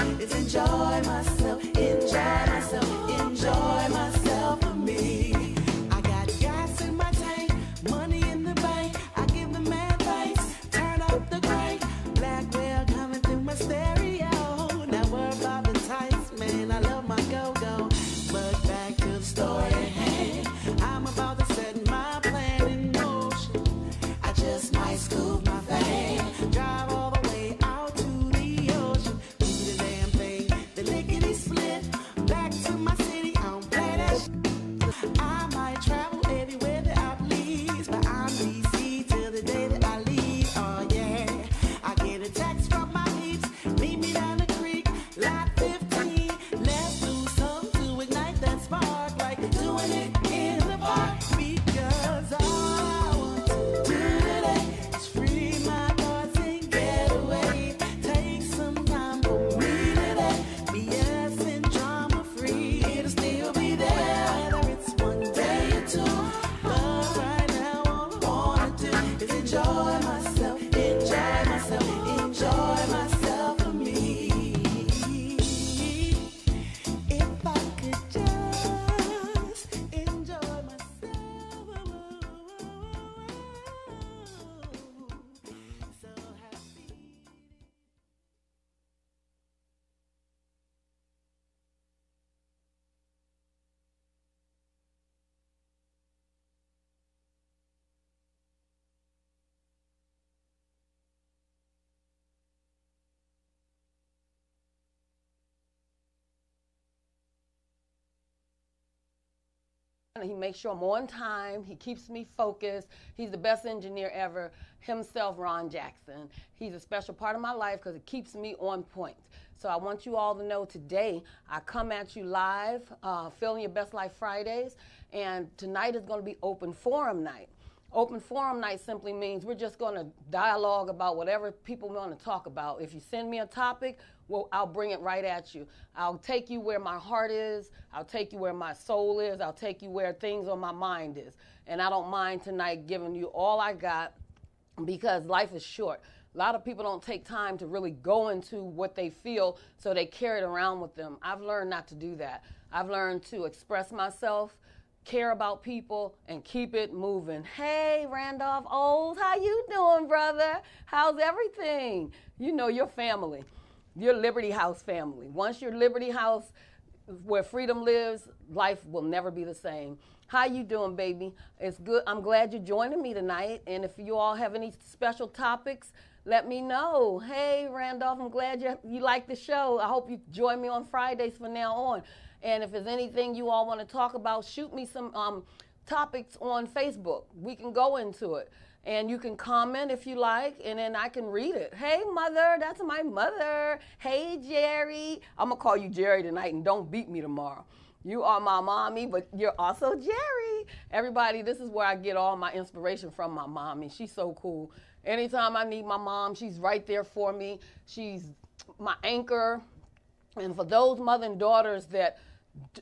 do is enjoy myself, enjoy myself, enjoy myself for me. I got gas in my tank, money in the bank. I give the man thanks, turn up the crank. Blackwell coming through my stereo. Now worry about the tights, man. I love my go-go. But back to the story at hand. I'm about to set my plan in motion. I just might scoop my van, drive all the way out to the ocean, do the damn thing, the lickety split, back to my city, I don't play that shit. I might travel everywhere that I please, but I'm DC till the day that I leave. Oh yeah, I get a text from my peeps, meet me down the creek, lot 15. Let's do something to ignite that spark, like doing it in the park. Because all I want to do today is free my thoughts and get away. Take some time for me today. BS and drama free, it'll still be there, whether it's one day or two. But right now all I wanna do is enjoy myself, enjoy myself, enjoy myself for me. If I could just enjoy myself, so happy. He makes sure I'm on time. He keeps me focused. He's the best engineer ever. Himself, Ron Jackson. He's a special part of my life because it keeps me on point. So I want you all to know today I come at you live, Feeling Your Best Life Fridays, and tonight is going to be open forum night. Open forum night simply means we're just going to dialogue about whatever people want to talk about. If you send me a topic, well, I'll bring it right at you. I'll take you where my heart is. I'll take you where my soul is. I'll take you where things on my mind is. And I don't mind tonight giving you all I got because life is short. A lot of people don't take time to really go into what they feel, so they carry it around with them. I've learned not to do that. I've learned to express myself, care about people, and keep it moving. Hey, Randolph Olds, how you doing, brother? How's everything? You know, your family, your Liberty House family. Once your Liberty House, where freedom lives, life will never be the same. How you doing, baby? It's good. I'm glad you're joining me tonight. And if you all have any special topics, let me know. Hey, Randolph, I'm glad you like the show. I hope you join me on Fridays from now on. And if there's anything you all want to talk about, shoot me some topics on Facebook. We can go into it. And you can comment if you like, and then I can read it. Hey, mother, that's my mother. Hey, Jerry. I'm going to call you Jerry tonight, and don't beat me tomorrow. You are my mommy, but you're also Jerry. Everybody, this is where I get all my inspiration from, my mommy. She's so cool. Anytime I need my mom, she's right there for me. She's my anchor. And for those mother and daughters that,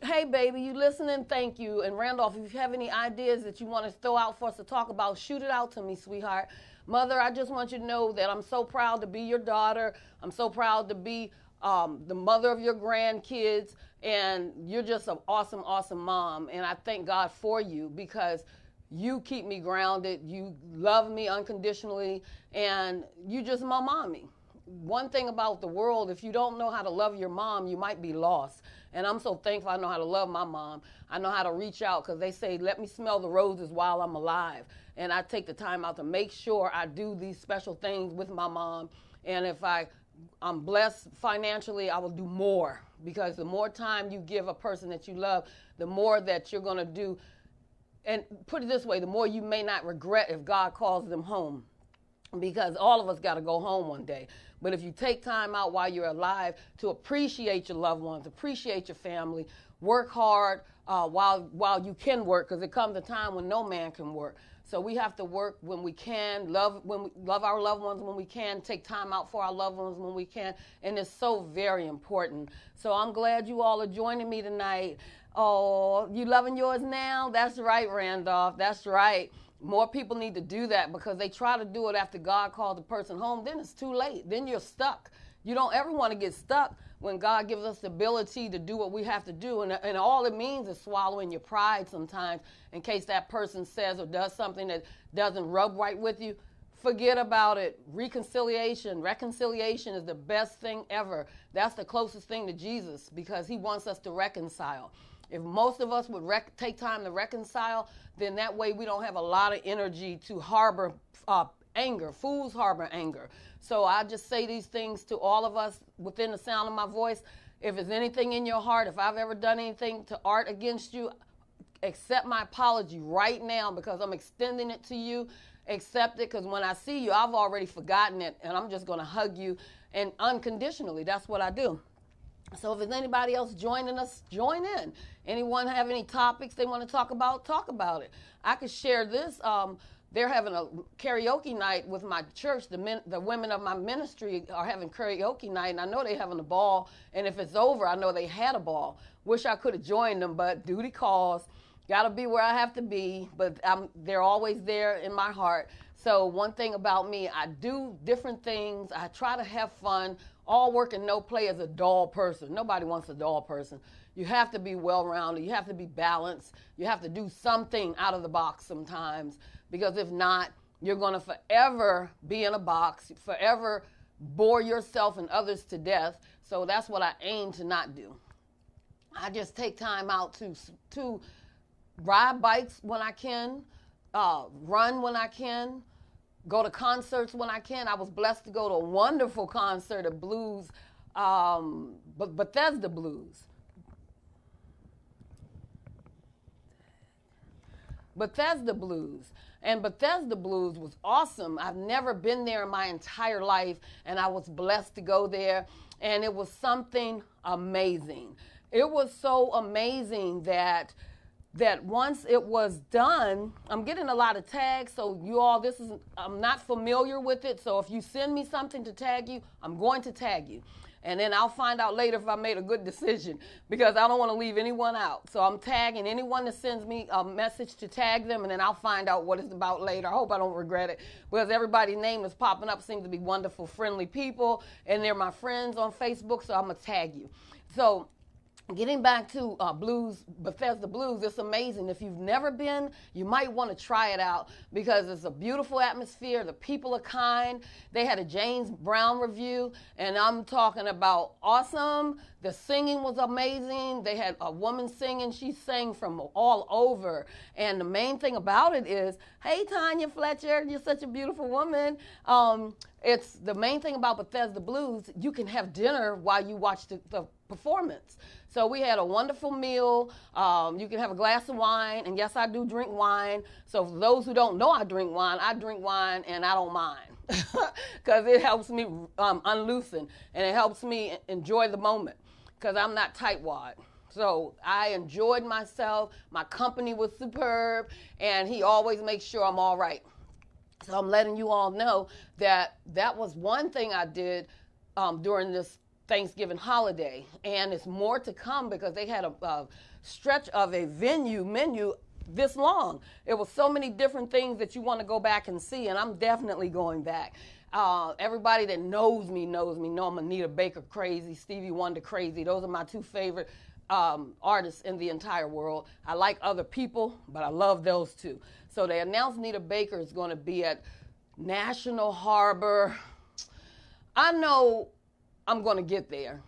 hey, baby, you listening? Thank you. And Randolph, if you have any ideas that you want to throw out for us to talk about, shoot it out to me, sweetheart. Mother, I just want you to know that I'm so proud to be your daughter. I'm so proud to be the mother of your grandkids. And you're just an awesome, awesome mom. And I thank God for you because you keep me grounded. You love me unconditionally. And you just my mommy. One thing about the world, if you don't know how to love your mom, you might be lost. And I'm so thankful I know how to love my mom. I know how to reach out because they say, let me smell the roses while I'm alive. And I take the time out to make sure I do these special things with my mom. And if I'm blessed financially, I will do more. Because the more time you give a person that you love, the more that you're going to do. And put it this way, the more you may not regret if God calls them home. Because all of us got to go home one day. But if you take time out while you're alive to appreciate your loved ones, appreciate your family, work hard while you can work, because it comes a time when no man can work. So we have to work when we can, love our loved ones when we can, take time out for our loved ones when we can, and it's so very important. So I'm glad you all are joining me tonight. Oh, you loving yours now? That's right, Randolph. That's right. More people need to do that because they try to do it after God calls the person home. Then it's too late. Then you're stuck. You don't ever want to get stuck when God gives us the ability to do what we have to do. And all it means is swallowing your pride sometimes in case that person says or does something that doesn't rub right with you. Forget about it. Reconciliation is the best thing ever. That's the closest thing to Jesus because he wants us to reconcile. If most of us would take time to reconcile, then that way we don't have a lot of energy to harbor anger. Fools harbor anger. So I just say these things to all of us within the sound of my voice. If there's anything in your heart, if I've ever done anything to Art against you, accept my apology right now because I'm extending it to you. Accept it because when I see you, I've already forgotten it, and I'm just going to hug you and unconditionally. That's what I do. So if there's anybody else joining us, join in. Anyone have any topics they want to talk about it. I could share this. They're having a karaoke night with my church. The women of my ministry are having karaoke night, and I know they're having a ball. And if it's over, I know they had a ball. Wish I could have joined them, but duty calls. Got to be where I have to be, but they're always there in my heart. So one thing about me, I do different things. I try to have fun. All work and no play is a dull person. Nobody wants a dull person. You have to be well-rounded. You have to be balanced. You have to do something out of the box sometimes, because if not, you're going to forever be in a box, forever bore yourself and others to death. So that's what I aim to not do. I just take time out to ride bikes when I can, run when I can, go to concerts when I can. I was blessed to go to a wonderful concert of blues, Bethesda Blues. Bethesda Blues. And Bethesda Blues was awesome. I've never been there in my entire life, and I was blessed to go there, and it was something amazing. It was so amazing that once it was done, I'm getting a lot of tags, so you all, I'm not familiar with it, so if you send me something to tag you, I'm going to tag you. And then I'll find out later if I made a good decision, because I don't want to leave anyone out. So I'm tagging anyone that sends me a message to tag them, and then I'll find out what it's about later. I hope I don't regret it, because everybody's name that's popping up seems to be wonderful, friendly people, and they're my friends on Facebook, so I'm going to tag you. So getting back to Bethesda Blues, it's amazing. If you've never been, you might want to try it out because it's a beautiful atmosphere. The people are kind. They had a James Brown review, and I'm talking about awesome. The singing was amazing. They had a woman singing. She sang from all over. And the main thing about it is, hey, Tanya Fletcher, you're such a beautiful woman. It's the main thing about Bethesda Blues, you can have dinner while you watch the performance. So we had a wonderful meal. You can have a glass of wine, and yes, I do drink wine. So for those who don't know I drink wine and I don't mind because it helps me unloosen, and it helps me enjoy the moment because I'm not tightwad. So I enjoyed myself. My company was superb, and he always makes sure I'm all right. So I'm letting you all know that was one thing I did during this Thanksgiving holiday, and it's more to come because they had a stretch of a menu this long. It was so many different things that you want to go back and see, and I'm definitely going back. Everybody that knows me know I'm Anita Baker crazy, Stevie Wonder crazy. Those are my two favorite artists in the entire world. I like other people, but I love those two. So they announced Anita Baker is going to be at National Harbor. I know I'm going to get there.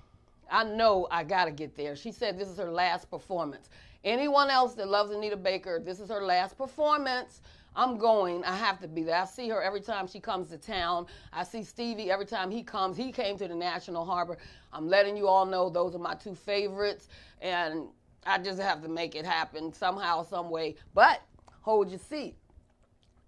I know I got to get there. She said this is her last performance. Anyone else that loves Anita Baker, this is her last performance. I'm going. I have to be there. I see her every time she comes to town. I see Stevie every time he comes. He came to the National Harbor. I'm letting you all know those are my two favorites, and I just have to make it happen somehow, some way. But hold your seat.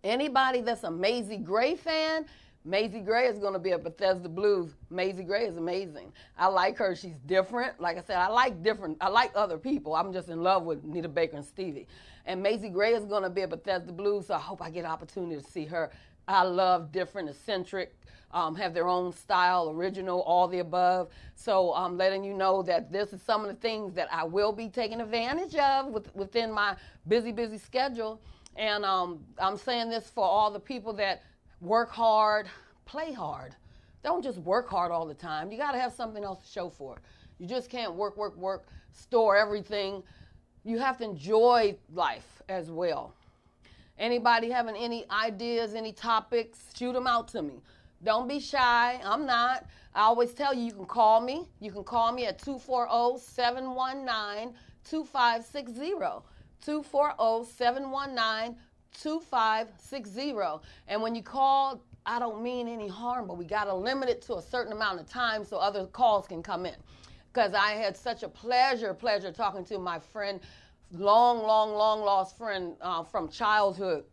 Anybody that's a Mazie Gray fan, Mazie Gray is going to be at Bethesda Blues. Mazie Gray is amazing. I like her. She's different. Like I said, I like other people. I'm just in love with Anita Baker and Stevie. And Mazie Gray is going to be at Bethesda Blues, so I hope I get an opportunity to see her. I love different, eccentric, have their own style, original, all the above. So I'm letting you know that this is some of the things that I will be taking advantage of within my busy schedule. And I'm saying this for all the people that work hard, play hard. Don't just work hard all the time. You got to have something else to show for it. You just can't work, store everything. You have to enjoy life as well. Anybody having any ideas, any topics, shoot them out to me. Don't be shy. I'm not. I always tell you, you can call me. You can call me at 240-719-2560. 240-719-2560. And when you call, I don't mean any harm, but we got to limit it to a certain amount of time so other calls can come in. Because I had such a pleasure talking to my friend, long lost friend from childhood.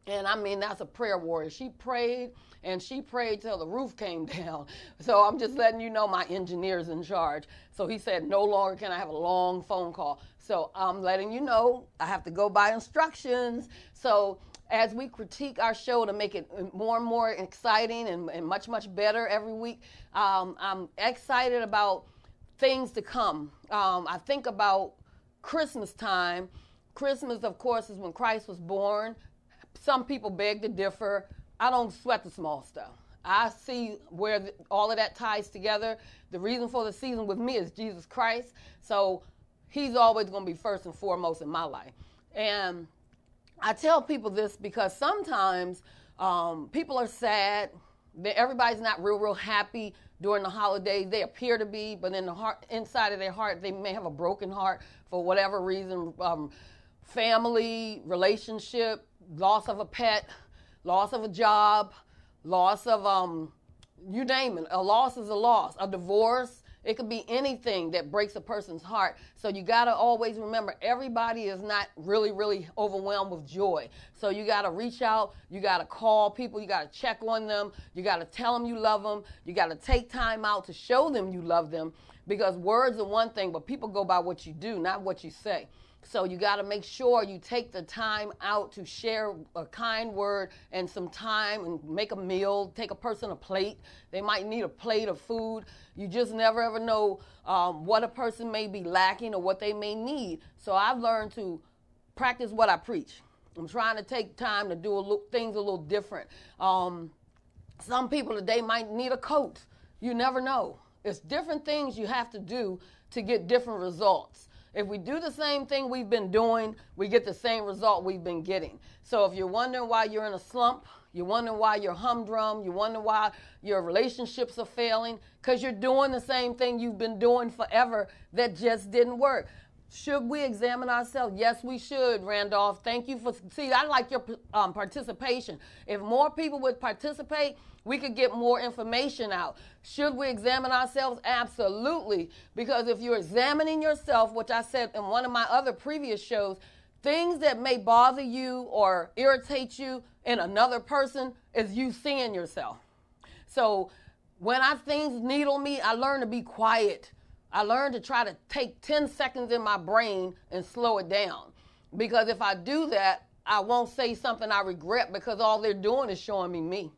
And I mean, that's a prayer warrior. She prayed, and she prayed till the roof came down. So I'm just letting you know my engineer's in charge. So he said, no longer can I have a long phone call. So I'm letting you know I have to go by instructions. So as we critique our show to make it more and more exciting and much better every week, I'm excited about things to come. I think about Christmas time. Christmas, of course, is when Christ was born. Some people beg to differ. I don't sweat the small stuff. I see where all of that ties together. The reason for the season with me is Jesus Christ. So he's always going to be first and foremost in my life. And I tell people this because sometimes people are sad. Everybody's not real happy during the holidays. They appear to be, but in the heart, inside of their heart, they may have a broken heart for whatever reason. Family, relationship, loss of a pet, loss of a job, loss of, you name it. A loss is a loss. A divorce, it could be anything that breaks a person's heart. So you got to always remember, everybody is not really overwhelmed with joy. So you got to reach out. You got to call people. You got to check on them. You got to tell them you love them. You got to take time out to show them you love them, because words are one thing, but people go by what you do, not what you say. So you got to make sure you take the time out to share a kind word and some time and make a meal, take a person a plate. They might need a plate of food. You just never ever know what a person may be lacking or what they may need. So I've learned to practice what I preach. I'm trying to take time to do things a little different. Some people today might need a coat. You never know. It's different things you have to do to get different results. If we do the same thing we've been doing, we get the same result we've been getting. So if you're wondering why you're in a slump, you're wondering why you're humdrum, you wonder why your relationships are failing, because you're doing the same thing you've been doing forever that just didn't work. Should we examine ourselves? Yes, we should, Randolph. Thank you for, see, I like your participation. If more people would participate, we could get more information out. Should we examine ourselves? Absolutely. Because if you're examining yourself, which I said in one of my other previous shows, things that may bother you or irritate you in another person is you seeing yourself. So when things needle me, I learn to be quiet. I learned to try to take 10 seconds in my brain and slow it down. Because if I do that, I won't say something I regret, because all they're doing is showing me.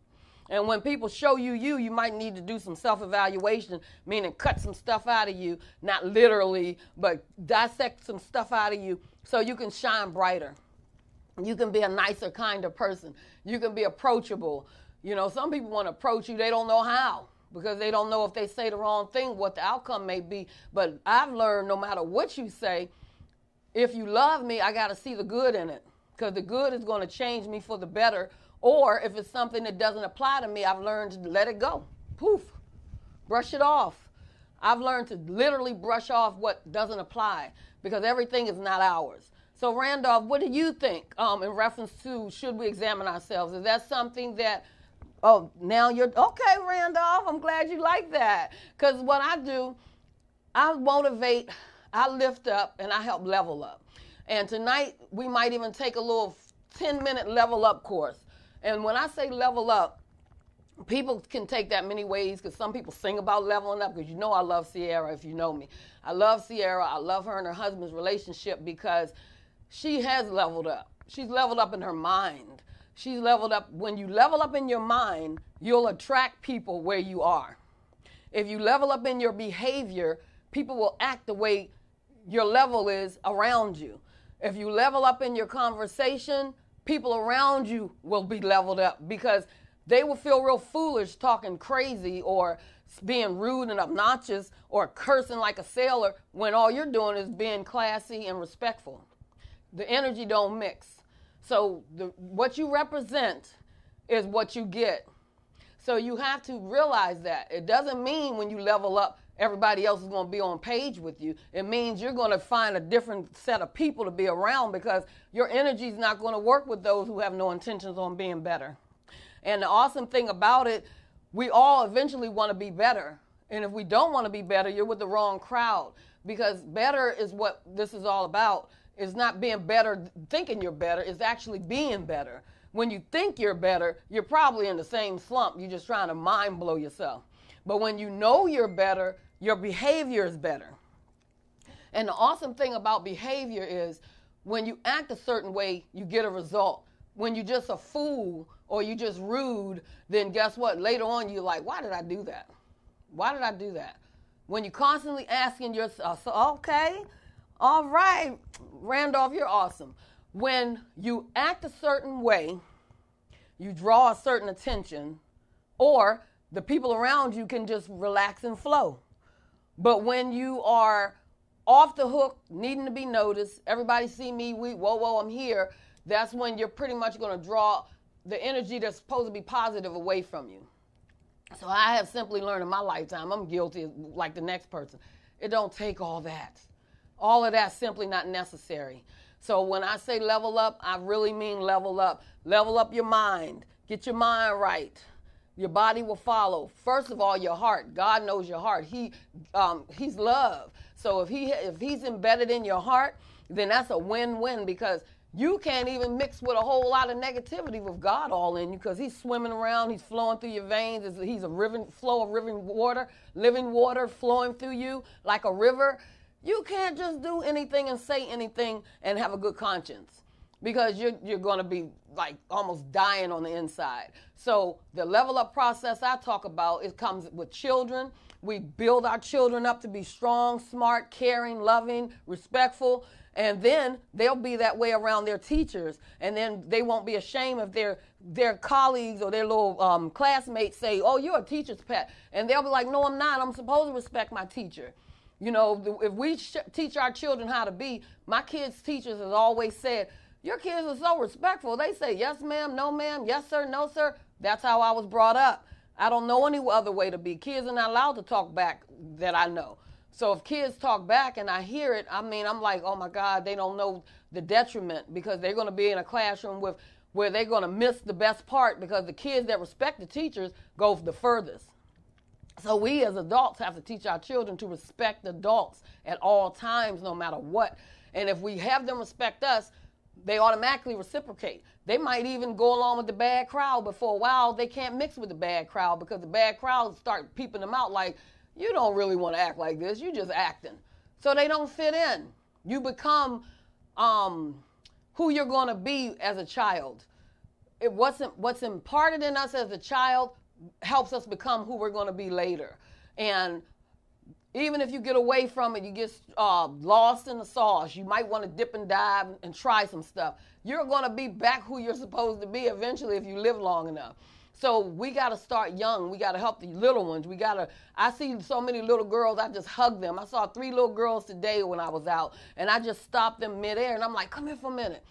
And when people show you, you might need to do some self-evaluation, meaning cut some stuff out of you, not literally, but dissect some stuff out of you so you can shine brighter. You can be a nicer, kinder person. You can be approachable. You know, some people want to approach you, they don't know how, because they don't know if they say the wrong thing, what the outcome may be. But I've learned no matter what you say, if you love me, I got to see the good in it, because the good is going to change me for the better. Or if it's something that doesn't apply to me, I've learned to let it go. Poof. Brush it off. I've learned to literally brush off what doesn't apply, because everything is not ours. So Randolph, what do you think in reference to should we examine ourselves? Is that something that, oh, now you're, okay, Randolph, I'm glad you like that. Because what I do, I motivate, I lift up, and I help level up. And tonight, we might even take a little 10-minute level up course. And when I say level up, people can take that many ways, because some people sing about leveling up, because you know I love Sierra if you know me. I love Sierra. I love her and her husband's relationship because she has leveled up. She's leveled up in her mind. She's leveled up. When you level up in your mind, you'll attract people where you are. If you level up in your behavior, people will act the way your level is around you. If you level up in your conversation, people around you will be leveled up, because they will feel real foolish talking crazy or being rude and obnoxious or cursing like a sailor when all you're doing is being classy and respectful. The energy don't mix. So what you represent is what you get. So you have to realize that. It doesn't mean when you level up, everybody else is going to be on page with you. It means you're going to find a different set of people to be around because your energy is not going to work with those who have no intentions on being better. And the awesome thing about it, we all eventually want to be better. And if we don't want to be better, you're with the wrong crowd, because better is what this is all about. It's not being better, thinking you're better. It's actually being better. When you think you're better, you're probably in the same slump. You're just trying to mind blow yourself. But when you know you're better, your behavior is better. And the awesome thing about behavior is when you act a certain way, you get a result. When you're just a fool or you just rude, then guess what? Later on, you're like, why did I do that? Why did I do that? When you're constantly asking yourself, okay, all right, Randolph, you're awesome. When you act a certain way, you draw a certain attention, or the people around you can just relax and flow. But when you are off the hook, needing to be noticed, everybody see me, whoa, I'm here, that's when you're pretty much going to draw the energy that's supposed to be positive away from you. So I have simply learned in my lifetime, I'm guilty like the next person. It don't take all that. All of that's simply not necessary. So when I say level up, I really mean level up. Level up your mind. Get your mind right. Your body will follow. First of all, your heart. God knows your heart. He's love. So if he's embedded in your heart, then that's a win-win, because you can't even mix with a whole lot of negativity with God all in you, because he's swimming around, he's flowing through your veins. He's a flow of living water flowing through you like a river. You can't just do anything and say anything and have a good conscience, because you're going to be like almost dying on the inside. So the level up process I talk about, it comes with children. We build our children up to be strong, smart, caring, loving, respectful. And then they'll be that way around their teachers. And then they won't be ashamed if their colleagues or their little classmates say, oh, you're a teacher's pet. And they'll be like, no, I'm not. I'm supposed to respect my teacher. You know, if we teach our children how to be, my kids' teachers has always said, your kids are so respectful. They say, yes, ma'am, no, ma'am, yes, sir, no, sir. That's how I was brought up. I don't know any other way to be. Kids are not allowed to talk back that I know. So if kids talk back and I hear it, I'm like, oh, my God, they don't know the detriment, because they're going to be in a classroom where they're going to miss the best part, because the kids that respect the teachers go the furthest. So we as adults have to teach our children to respect adults at all times, no matter what. And if we have them respect us, they automatically reciprocate. They might even go along with the bad crowd, but for a while they can't mix with the bad crowd, because the bad crowd start peeping them out like, you don't really want to act like this. You just acting. So they don't fit in. You become who you're going to be as a child. What's imparted in us as a child helps us become who we're going to be later. And even if you get away from it, you get lost in the sauce, you might want to dip and dive and try some stuff. You're going to be back who you're supposed to be eventually if you live long enough. So we got to start young. We got to help the little ones. I see so many little girls, I just hug them. I saw 3 little girls today when I was out, and I just stopped them midair, and I'm like, come here for a minute.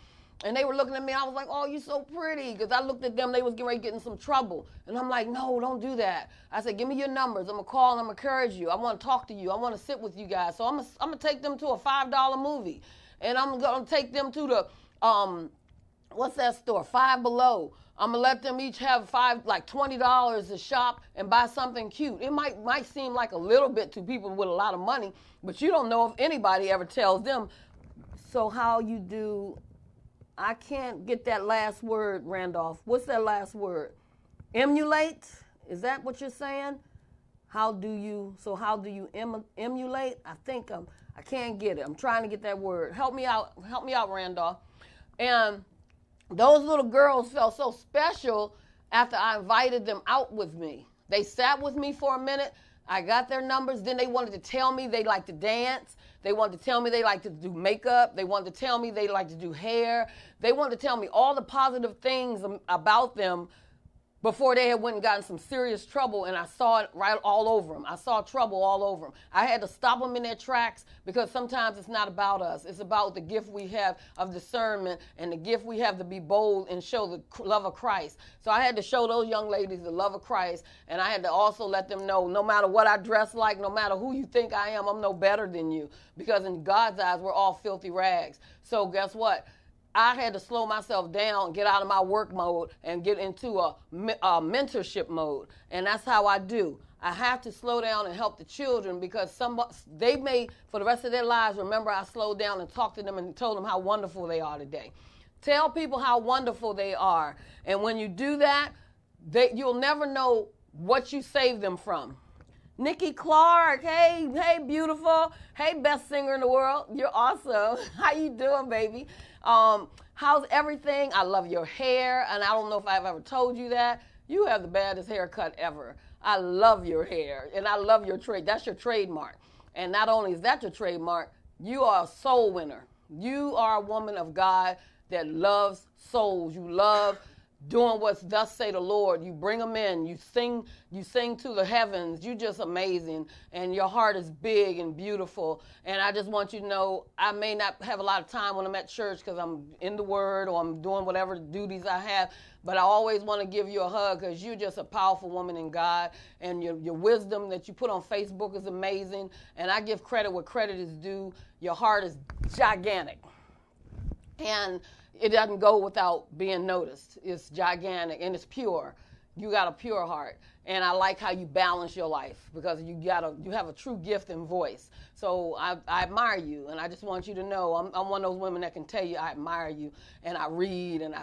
And they were looking at me. I was like, oh, you're so pretty. Because I looked at them. They was getting ready to get in some trouble. And I'm like, no, don't do that. I said, give me your numbers. I'm going to call and I'm going to encourage you. I want to talk to you. I want to sit with you guys. So I'm going to take them to a $5 movie. And I'm going to take them to the, what's that store? Five Below. I'm going to let them each have $20 to shop and buy something cute. It might seem like a little bit to people with a lot of money, but you don't know if anybody ever tells them, so how you do... I can't get that last word, Randolph. What's that last word? Emulate? Is that what you're saying? How do you emulate? I think I can't get it. I'm trying to get that word. Help me out, Randolph. And those little girls felt so special after I invited them out with me. They sat with me for a minute. I got their numbers. Then they wanted to tell me they like to dance. They wanted to tell me they like to do makeup. They wanted to tell me they like to do hair. They wanted to tell me all the positive things about them before they had went and gotten some serious trouble, and I saw it right all over them. I saw trouble all over them. I had to stop them in their tracks because sometimes it's not about us. It's about the gift we have of discernment and the gift we have to be bold and show the love of Christ. So I had to show those young ladies the love of Christ, and I had to also let them know no matter what I dress like, no matter who you think I am, I'm no better than you, because in God's eyes, we're all filthy rags. So guess what? I had to slow myself down, get out of my work mode, and get into a mentorship mode. And that's how I do. I have to slow down and help the children, because they may, for the rest of their lives, remember I slowed down and talked to them and told them how wonderful they are today. Tell people how wonderful they are. And when you do that, you'll never know what you saved them from. Nikki Clark, hey, beautiful. Hey, best singer in the world. You're awesome. How you doing, baby? How's everything? I love your hair, and I don't know if I've ever told you that. You have the baddest haircut ever. I love your hair, and I love your trade. That's your trademark. And not only is that your trademark, you are a soul winner. You are a woman of God that loves souls. You love doing what's thus say the Lord. You bring them in. You sing to the heavens. You're just amazing. And your heart is big and beautiful. And I just want you to know, I may not have a lot of time when I'm at church because I'm in the Word or I'm doing whatever duties I have, but I always want to give you a hug because you're just a powerful woman in God. And your wisdom that you put on Facebook is amazing. And I give credit where credit is due. Your heart is gigantic. And it doesn't go without being noticed. It's gigantic and it's pure. You got a pure heart. And I like how you balance your life because you have a true gift and voice. So I admire you, and I just want you to know I'm one of those women that can tell you I admire you, and I read, and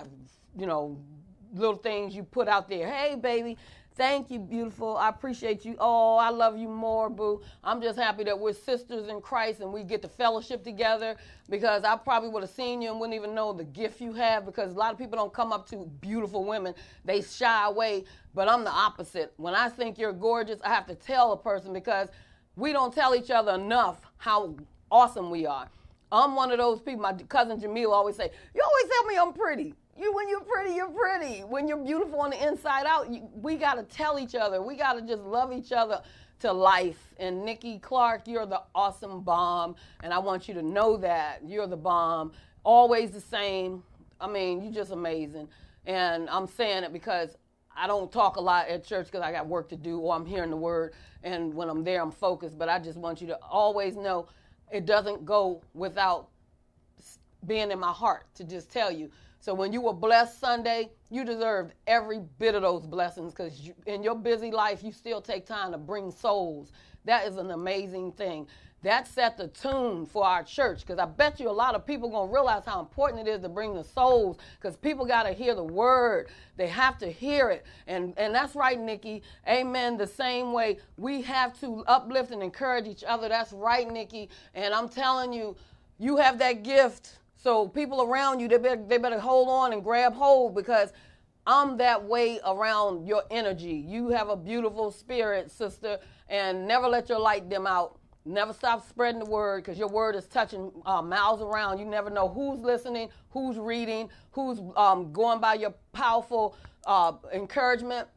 little things you put out there. Hey, baby. Thank you, beautiful. I appreciate you. Oh, I love you more, boo. I'm just happy that we're sisters in Christ and we get to fellowship together, because I probably would have seen you and wouldn't even know the gift you have, because a lot of people don't come up to beautiful women. They shy away, but I'm the opposite. When I think you're gorgeous, I have to tell a person, because we don't tell each other enough how awesome we are. I'm one of those people, my cousin Jamila always say, you always tell me I'm pretty. When you're pretty, you're pretty. When you're beautiful on the inside out, we got to tell each other. We got to just love each other to life. And Nikki Clark, you're the awesome bomb. And I want you to know that. You're the bomb. Always the same. I mean, you're just amazing. And I'm saying it because I don't talk a lot at church because I got work to do, or I'm hearing the word. And when I'm there, I'm focused. But I just want you to always know it doesn't go without being in my heart to just tell you. So when you were blessed Sunday, you deserved every bit of those blessings, because in your busy life, you still take time to bring souls. That is an amazing thing. That set the tune for our church, because I bet you a lot of people are going to realize how important it is to bring the souls, because people got to hear the word. They have to hear it. And that's right, Nikki. Amen. The same way we have to uplift and encourage each other. That's right, Nikki. And I'm telling you, you have that gift. So people around you, they better hold on and grab hold, because I'm that way around your energy. You have a beautiful spirit, sister, and never let your light dim out. Never stop spreading the word, because your word is touching miles around. You never know who's listening, who's reading, who's going by your powerful encouragement.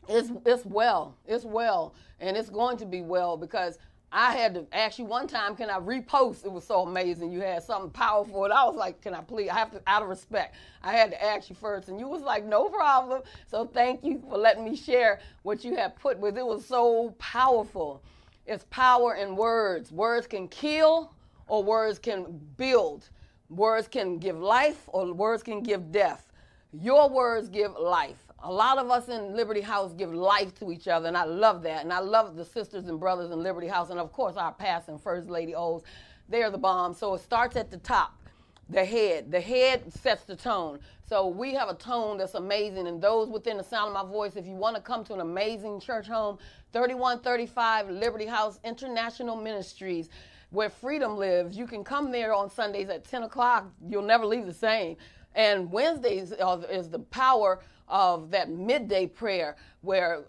It's well. It's well, and it's going to be well, because I had to ask you one time, can I repost? It was so amazing. You had something powerful. And I was like, can I please? I have to, out of respect, I had to ask you first. And you was like, no problem. So thank you for letting me share what you had put with. It was so powerful. It's power in words. Words can kill, or words can build. Words can give life, or words can give death. Your words give life. A lot of us in Liberty House give life to each other, and I love that. And I love the sisters and brothers in Liberty House, and of course our past and First Lady O's. They're the bomb. So it starts at the top, the head. The head sets the tone. So we have a tone that's amazing, and those within the sound of my voice, if you want to come to an amazing church home, 3135 Liberty House International Ministries, where freedom lives. You can come there on Sundays at 10 o'clock. You'll never leave the same. And Wednesdays is the power of that midday prayer, where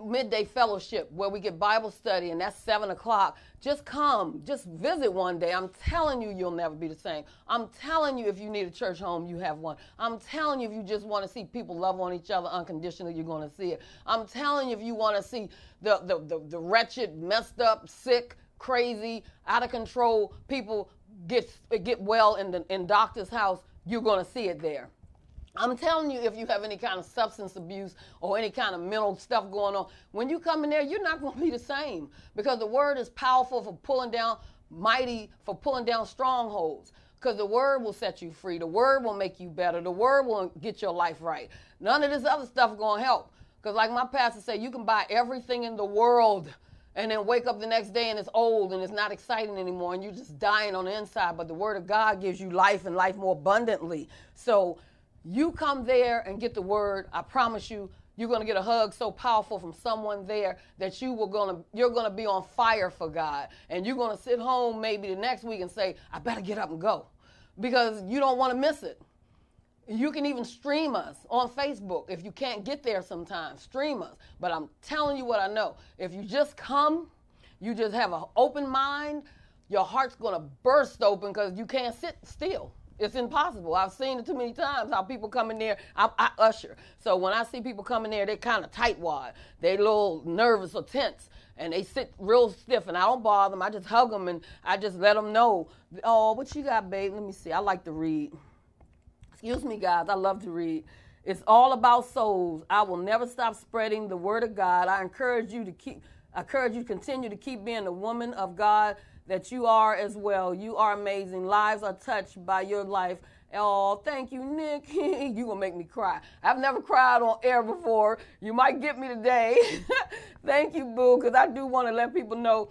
midday fellowship, where we get Bible study, and that's 7 o'clock. Just come, just visit one day. I'm telling you, you'll never be the same. I'm telling you, if you need a church home, you have one. I'm telling you, if you just want to see people love on each other unconditionally, you're going to see it. I'm telling you, if you want to see the wretched, messed up, sick, crazy, out of control people get well in doctor's house, you're going to see it there. I'm telling you, if you have any kind of substance abuse or any kind of mental stuff going on, when you come in there, you're not going to be the same, because the word is powerful for pulling down, mighty for pulling down strongholds, because the word will set you free. The word will make you better. The word will get your life right. None of this other stuff going to help, because like my pastor said, you can buy everything in the world and then wake up the next day and it's old and it's not exciting anymore and you're just dying on the inside, but the word of God gives you life and life more abundantly. So you come there and get the word. I promise you, you're going to get a hug so powerful from someone there that you're going to be on fire for God. And you're going to sit home maybe the next week and say, I better get up and go, because you don't want to miss it. You can even stream us on Facebook. If you can't get there sometimes, stream us. But I'm telling you what I know. If you just come, you just have an open mind, your heart's going to burst open, because you can't sit still. It's impossible. I've seen it too many times, how people come in there. I usher. So when I see people come in there, they're kind of tightwad. They're a little nervous or tense, and they sit real stiff, and I don't bother them. I just hug them, and I just let them know, oh, what you got, babe? Let me see. I like to read. Excuse me, guys. I love to read. It's all about souls. I will never stop spreading the word of God. I encourage you to continue to keep being the woman of God that you are as well. You are amazing. Lives are touched by your life. Oh, thank you, Nick. You gonna make me cry. I've never cried on air before. You might get me today. Thank you, boo, because I do want to let people know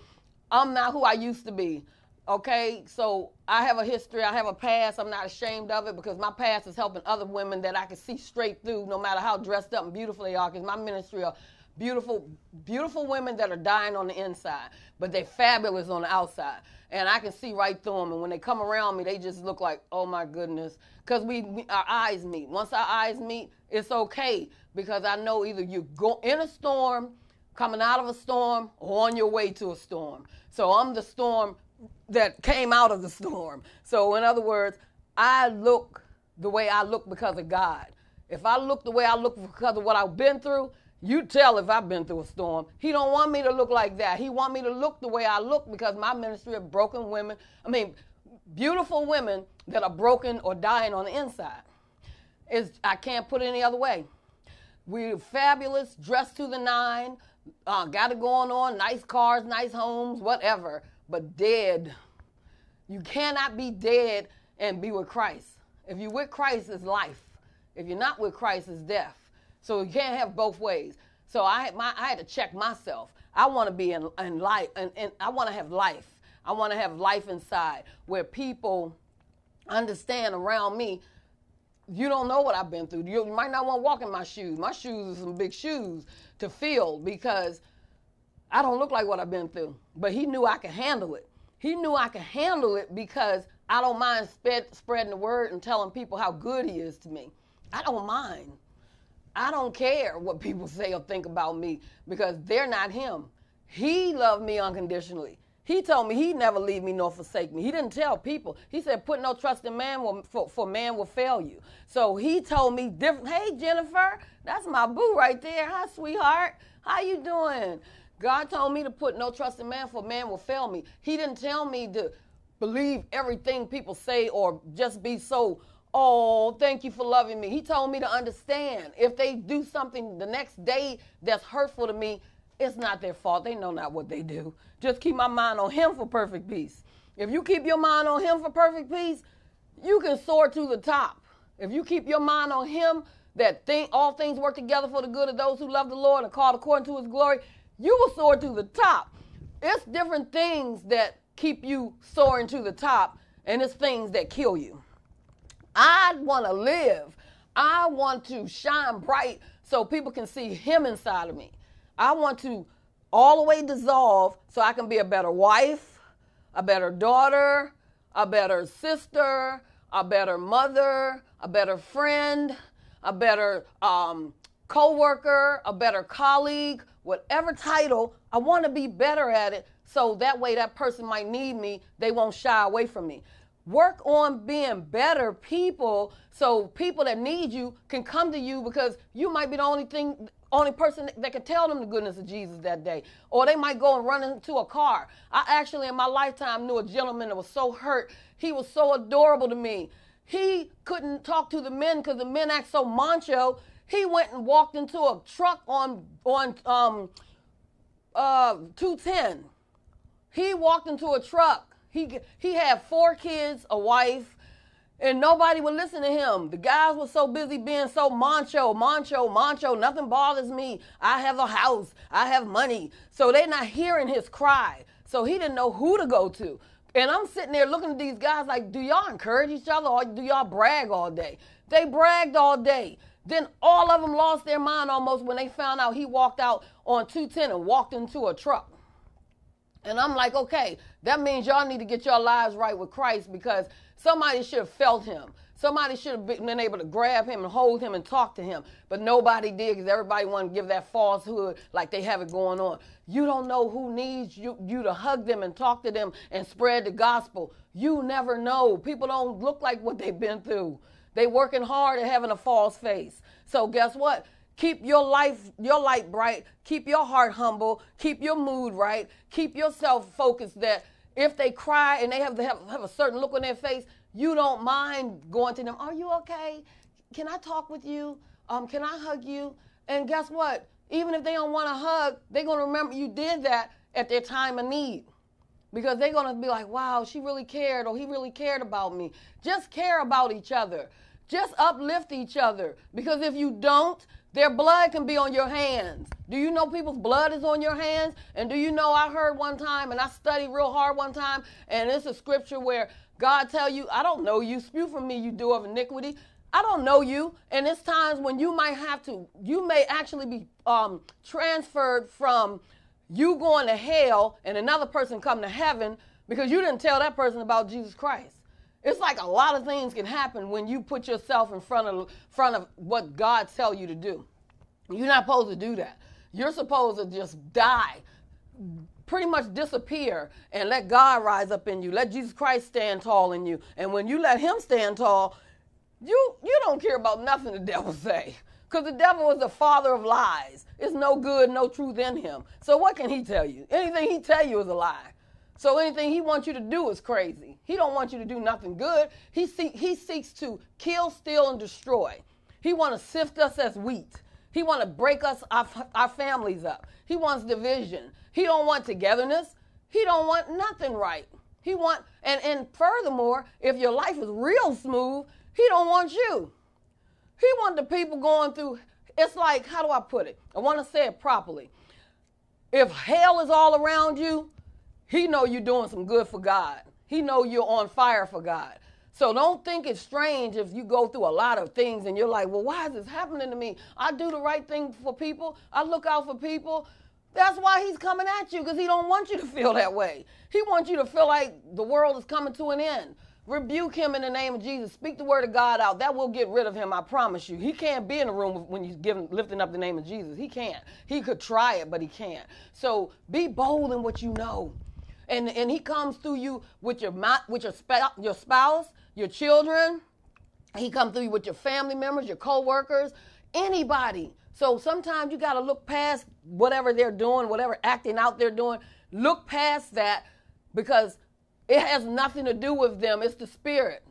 I'm not who I used to be. Okay, so I have a history, I have a past. I'm not ashamed of it, because my past is helping other women that I can see straight through, no matter how dressed up and beautiful they are, because my ministry are beautiful, beautiful women that are dying on the inside, but they're fabulous on the outside. And I can see right through them. And when they come around me, they just look like, oh my goodness, because our eyes meet. Once our eyes meet, it's okay, because I know either you go in a storm, coming out of a storm, or on your way to a storm. So I'm the storm that came out of the storm. So in other words, I look the way I look because of God. If I look the way I look because of what I've been through, you tell if I've been through a storm. He don't want me to look like that. He want me to look the way I look, because my ministry of broken women, beautiful women that are broken or dying on the inside. I can't put it any other way. We're fabulous, dressed to the nine, got it going on, nice cars, nice homes, whatever, but dead. You cannot be dead and be with Christ. If you're with Christ, it's life. If you're not with Christ, it's death. So you can't have both ways. So I had to check myself. I want to be in life, and I want to have life. I want to have life inside, where people understand around me. You don't know what I've been through. You might not want to walk in my shoes. My shoes are some big shoes to fill, because I don't look like what I've been through. But he knew I could handle it. He knew I could handle it, because I don't mind spreading the word and telling people how good he is to me. I don't mind. I don't care what people say or think about me, because they're not him. He loved me unconditionally. He told me he'd never leave me nor forsake me. He didn't tell people. He said, put no trust in man, for man will fail you. So he told me different. Hey, Jennifer, that's my boo right there. Hi, sweetheart. How you doing? God told me to put no trust in man, for man will fail me. He didn't tell me to believe everything people say or just be so, oh, thank you for loving me. He told me to understand. If they do something the next day that's hurtful to me, it's not their fault. They know not what they do. Just keep my mind on him for perfect peace. If you keep your mind on him for perfect peace, you can soar to the top. If you keep your mind on him, all things work together for the good of those who love the Lord and called according to his glory, you will soar to the top. It's different things that keep you soaring to the top, and it's things that kill you. I want to live. I want to shine bright so people can see him inside of me. I want to all the way dissolve so I can be a better wife, a better daughter, a better sister, a better mother, a better friend, a better co-worker, a better colleague, whatever title. I want to be better at it so that way that person might need me. They won't shy away from me. Work on being better people so people that need you can come to you because you might be the only person that can tell them the goodness of Jesus that day. Or they might go and run into a car. I actually in my lifetime knew a gentleman that was so hurt. He was so adorable to me. He couldn't talk to the men because the men act so macho. He went and walked into a truck on 210. He walked into a truck. He had 4 kids, a wife, and nobody would listen to him. The guys were so busy being so macho. Nothing bothers me. I have a house. I have money. So they're not hearing his cry. So he didn't know who to go to. And I'm sitting there looking at these guys like, do y'all encourage each other or do y'all brag all day? They bragged all day. Then all of them lost their mind almost when they found out he walked out on 210 and walked into a truck. And I'm like, okay, that means y'all need to get your lives right with Christ because somebody should have felt him. Somebody should have been able to grab him and hold him and talk to him. But nobody did because everybody wanted to give that falsehood like they have it going on. You don't know who needs you to hug them and talk to them and spread the gospel. You never know. People don't look like what they've been through. They working hard at having a false face. So guess what? Keep your light bright. Keep your heart humble. Keep your mood right. Keep yourself focused that if they cry and they have a certain look on their face, you don't mind going to them. Are you okay? Can I talk with you? Can I hug you? And guess what? Even if they don't want a hug, they're going to remember you did that at their time of need. Because they're going to be like, wow, she really cared or he really cared about me. Just care about each other. Just uplift each other. Because if you don't, their blood can be on your hands. Do you know people's blood is on your hands? And do you know I heard one time, and I studied real hard one time, and it's a scripture where God tell you, I don't know you. Spew from me, you do of iniquity. I don't know you. And it's times when you may actually be transferred from you going to hell and another person come to heaven because you didn't tell that person about Jesus Christ. It's like a lot of things can happen when you put yourself in front of what God tell you to do. You're not supposed to do that. You're supposed to just die, pretty much disappear, and let God rise up in you. Let Jesus Christ stand tall in you. And when you let him stand tall, you don't care about nothing the devil say. Because the devil is the father of lies. It's no good, no truth in him. So what can he tell you? Anything he tell you is a lie. So anything he wants you to do is crazy. He don't want you to do nothing good. He seeks to kill, steal, and destroy. He want to sift us as wheat. He want to break us, our families up. He wants division. He don't want togetherness. He don't want nothing right. He want, and furthermore, if your life is real smooth, he don't want you. He want the people going through, it's like, how do I put it? I want to say it properly. If hell is all around you, he know you're doing some good for God. He know you're on fire for God. So don't think it's strange if you go through a lot of things and you're like, well, why is this happening to me? I do the right thing for people. I look out for people. That's why he's coming at you, because he don't want you to feel that way. He wants you to feel like the world is coming to an end. Rebuke him in the name of Jesus. Speak the word of God out. That will get rid of him, I promise you. He can't be in the room when you're lifting up the name of Jesus. He can't. He could try it, but he can't. So be bold in what you know. And he comes through you with your spouse, your children. He comes through you with your family members, your co-workers, anybody. So sometimes you got to look past whatever they're doing, whatever acting out they're doing. Look past that, because it has nothing to do with them. It's the spirit.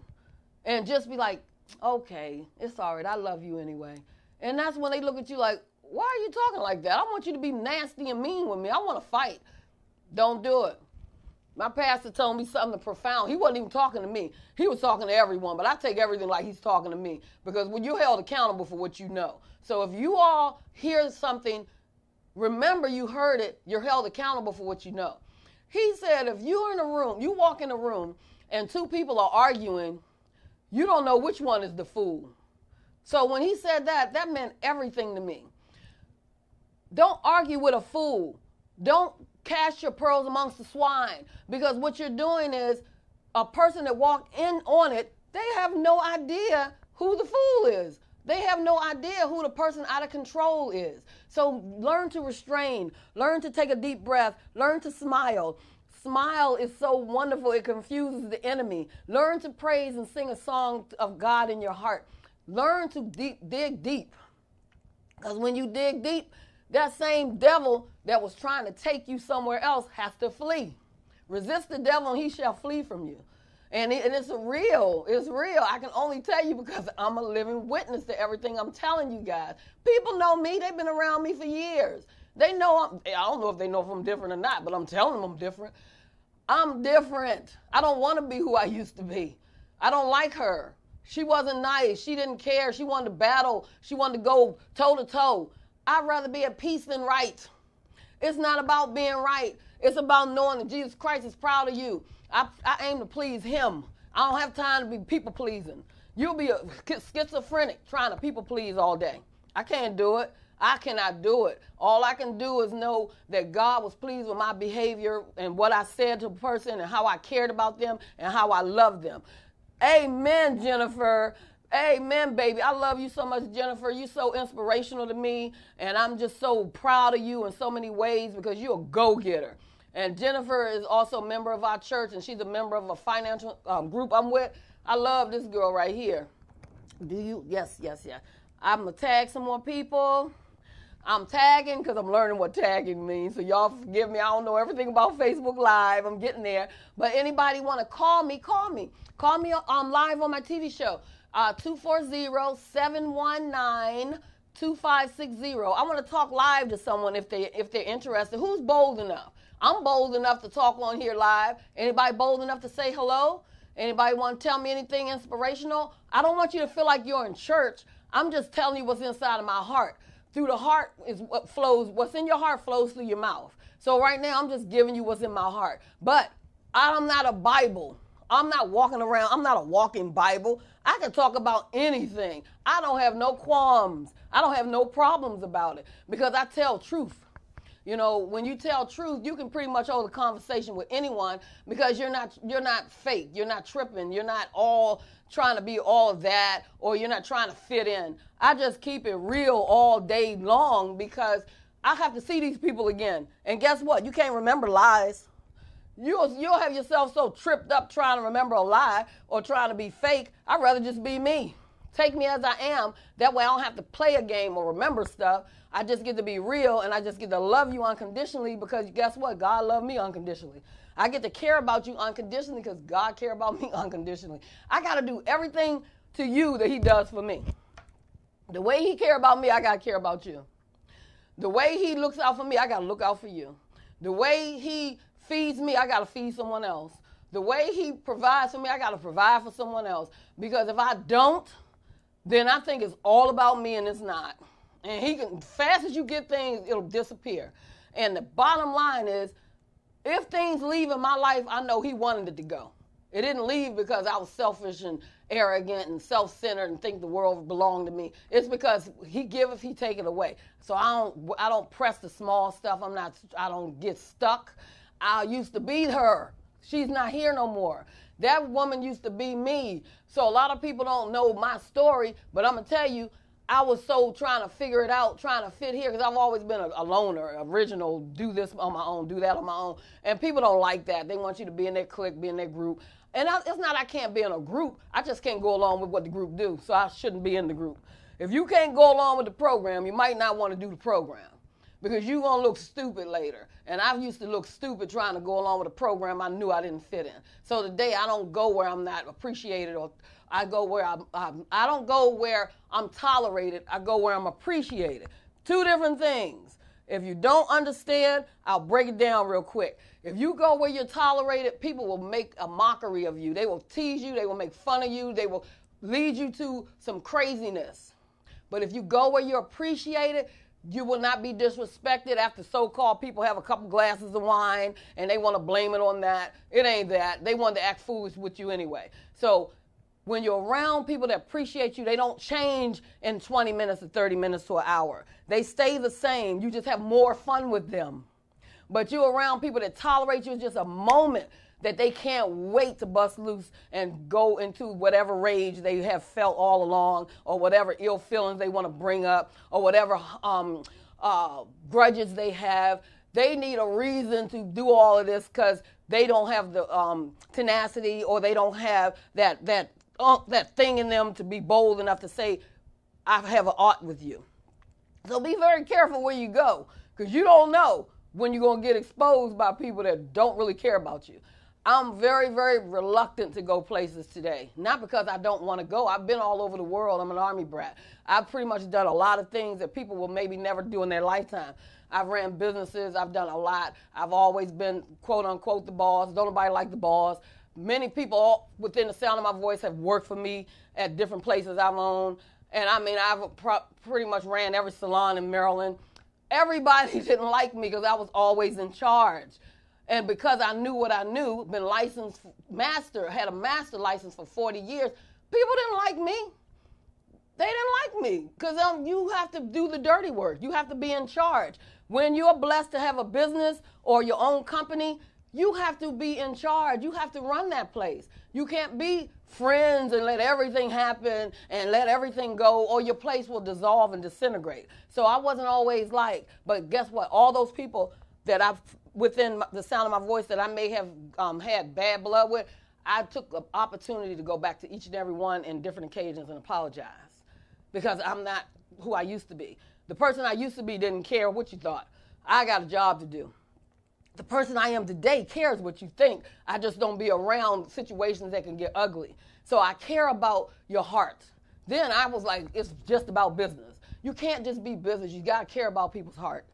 And just be like, okay, it's all right. I love you anyway. And that's when they look at you like, why are you talking like that? I want you to be nasty and mean with me. I want to fight. Don't do it. My pastor told me something profound. He wasn't even talking to me. He was talking to everyone, but I take everything like he's talking to me, because when you're held accountable for what you know. So if you all hear something, remember you heard it, you're held accountable for what you know. He said if you're in a room, you walk in a room and two people are arguing, you don't know which one is the fool. So when he said that, that meant everything to me. Don't argue with a fool. Don't cast your pearls amongst the swine, because what you're doing is a person that walked in on it, they have no idea who the fool is. They have no idea who the person out of control is. So learn to restrain. Learn to take a deep breath. Learn to smile. Smile is so wonderful. It confuses the enemy. Learn to praise and sing a song of God in your heart. Learn to dig deep. Because when you dig deep, that same devil that was trying to take you somewhere else has to flee. Resist the devil and he shall flee from you. And it's real. It's real. I can only tell you because I'm a living witness to everything I'm telling you guys. People know me. They've been around me for years. They know I don't know if they know if I'm different or not, but I'm telling them I'm different. I'm different. I don't want to be who I used to be. I don't like her. She wasn't nice. She didn't care. She wanted to battle. She wanted to go toe to toe. I'd rather be at peace than right. It's not about being right. It's about knowing that Jesus Christ is proud of you. I aim to please him. I don't have time to be people pleasing. You'll be a schizophrenic trying to people please all day. I can't do it. I cannot do it. All I can do is know that God was pleased with my behavior and what I said to a person and how I cared about them and how I loved them. Amen, Jennifer. Amen, baby. I love you so much, Jennifer. You're so inspirational to me, and I'm just so proud of you in so many ways because you're a go-getter. And Jennifer is also a member of our church, and she's a member of a financial group I'm with. I love this girl right here. Do you? Yes. I'm going to tag some more people. I'm tagging because I'm learning what tagging means. So y'all forgive me. I don't know everything about Facebook Live. I'm getting there. But anybody want to call me, call me. Call me live on my TV show, 240-719-2560. I want to talk live to someone if they're interested. Who's bold enough? I'm bold enough to talk on here live. Anybody bold enough to say hello? Anybody want to tell me anything inspirational? I don't want you to feel like you're in church. I'm just telling you what's inside of my heart. Through the heart is what flows. What's in your heart flows through your mouth. So right now I'm just giving you what's in my heart. But I'm not a Bible. I'm not walking around. I'm not a walking Bible. I can talk about anything. I don't have no qualms. I don't have no problems about it because I tell truth. You know, when you tell truth, you can pretty much hold a conversation with anyone because you're not fake. You're not tripping. You're not all trying to be all of that, or you're not trying to fit in. I just keep it real all day long because I have to see these people again. And guess what? You can't remember lies. You'll have yourself so tripped up trying to remember a lie or trying to be fake. I'd rather just be me. Take me as I am. That way I don't have to play a game or remember stuff. I just get to be real, and I just get to love you unconditionally because guess what? God loved me unconditionally. I get to care about you unconditionally because God cares about me unconditionally. I got to do everything to you that he does for me. The way he cares about me, I got to care about you. The way he looks out for me, I got to look out for you. The way he feeds me, I got to feed someone else. The way he provides for me, I got to provide for someone else. Because if I don't, then I think it's all about me, and it's not. And he can, fast as you get things, it'll disappear. And the bottom line is, if things leave in my life, I know he wanted it to go. It didn't leave because I was selfish and arrogant and self-centered and think the world belonged to me. It's because he giveth, he taketh away. So I don't press the small stuff. I don't get stuck. I used to be her. She's not here no more. That woman used to be me. So a lot of people don't know my story, but I'm going to tell you, I was so trying to figure it out, trying to fit here, because I've always been a loner, original, do this on my own, do that on my own. And people don't like that. They want you to be in their clique, be in their group. And it's not I can't be in a group. I just can't go along with what the group do, so I shouldn't be in the group. If you can't go along with the program, you might not want to do the program because you're going to look stupid later. And I used to look stupid trying to go along with a program I knew I didn't fit in. So today I don't go where I'm not appreciated, or I go where I don't go where I'm tolerated. I go where I'm appreciated. Two different things. If you don't understand, I'll break it down real quick. If you go where you're tolerated, people will make a mockery of you. They will tease you. They will make fun of you. They will lead you to some craziness. But if you go where you're appreciated, you will not be disrespected after so-called people have a couple glasses of wine and they want to blame it on that. It ain't that. They want to act foolish with you anyway. So when you're around people that appreciate you, they don't change in 20 minutes to 30 minutes to an hour. They stay the same. You just have more fun with them. but you're around people that tolerate you. It's just a moment that they can't wait to bust loose and go into whatever rage they have felt all along, or whatever ill feelings they want to bring up, or whatever grudges they have. They need a reason to do all of this because they don't have the tenacity, or they don't have that thing in them to be bold enough to say, I have an ought with you. So be very careful where you go, because you don't know when you're going to get exposed by people that don't really care about you. I'm very, very reluctant to go places today. Not because I don't want to go. I've been all over the world. I'm an Army brat. I've pretty much done a lot of things that people will maybe never do in their lifetime. I've ran businesses. I've done a lot. I've always been, quote unquote, the boss. Don't nobody like the boss. Many people all within the sound of my voice have worked for me at different places I've owned. And I mean, I've pretty much ran every salon in Maryland. Everybody didn't like me because I was always in charge. And because I knew what I knew, been licensed master, had a master license for 40 years, people didn't like me. They didn't like me because you have to do the dirty work. You have to be in charge. When you're blessed to have a business or your own company, you have to be in charge. You have to run that place. You can't be friends and let everything happen and let everything go, or your place will dissolve and disintegrate. So I wasn't always like, but guess what? All those people that I've, within the sound of my voice, that I may have had bad blood with, I took the opportunity to go back to each and every one in different occasions and apologize, because I'm not who I used to be. The person I used to be didn't care what you thought. I got a job to do. The person I am today cares what you think. I just don't be around situations that can get ugly. So I care about your heart. Then I was like, it's just about business. You can't just be business. You got to care about people's heart.